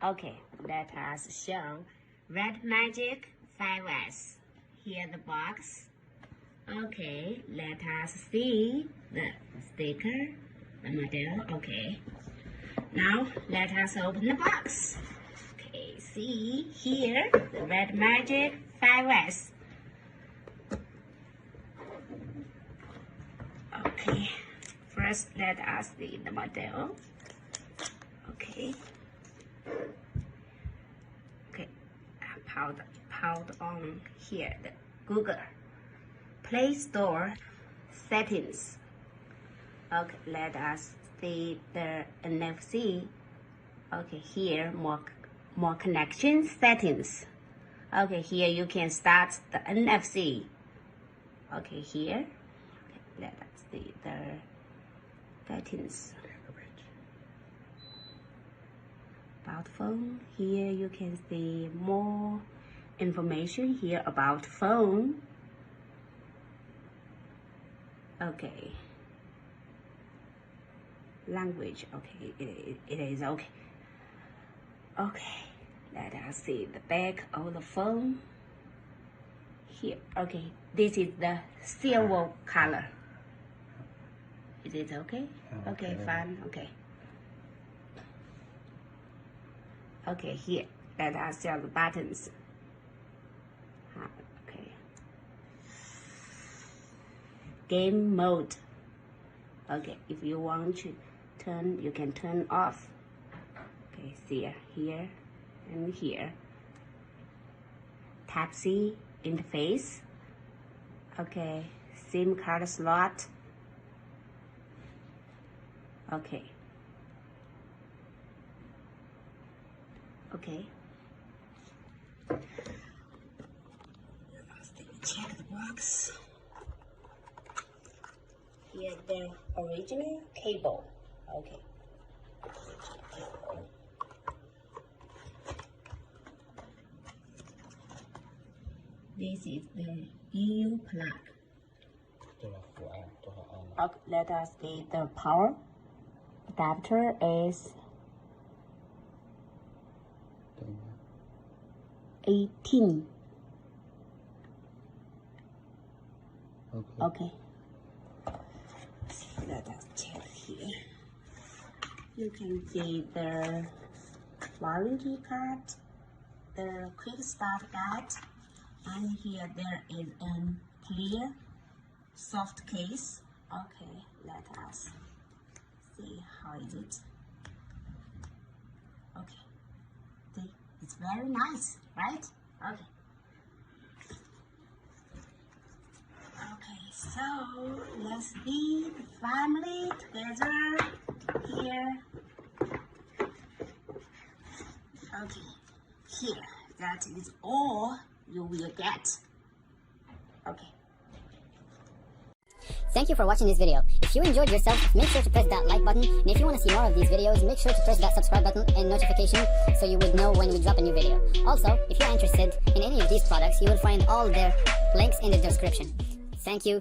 Okay, let us show RedMagic 5S. Here the box. Okay, let us see the sticker, the model. Okay. Now let us open the box. Okay, see here the RedMagic 5S. Okay, first let us see the model. Okay. Okay, powered on here the Google Play Store settings. Okay, let us see the NFC. Okay, here more connection settings. Okay, here you can start the NFC. Okay, here. Okay, let us see the settings. About phone. Here you can see more information here about phone. Okay. Language. Okay, it is okay. Okay, let us see the back of the phone. Here. Okay, this is the silver color. Is it okay? Okay, fine. Okay. Okay, here, let us show the buttons. Okay. Game mode. Okay, if you want to turn, you can turn off. Okay, see here and here. Type-C interface. Okay, SIM card slot. Okay. Okay. Let's check the box. Here the original cable. Okay. This is the EU plug. Okay, let us see the power adapter is 18. Okay. Let us check here. You can see the warranty card, the quick start guide, and here there is a clear soft case. Okay, let us see how is it. Okay. See, it's very nice, right? Okay. Okay, so let's be the family together here. Okay, here, that is all you will get. Okay. Thank you for watching this video. If you enjoyed yourself, make sure to press that like button. And if you want to see more of these videos, make sure to press that subscribe button and notification so you would know when we drop a new video. Also, if you're interested in any of these products, you will find all their links in the description. Thank you.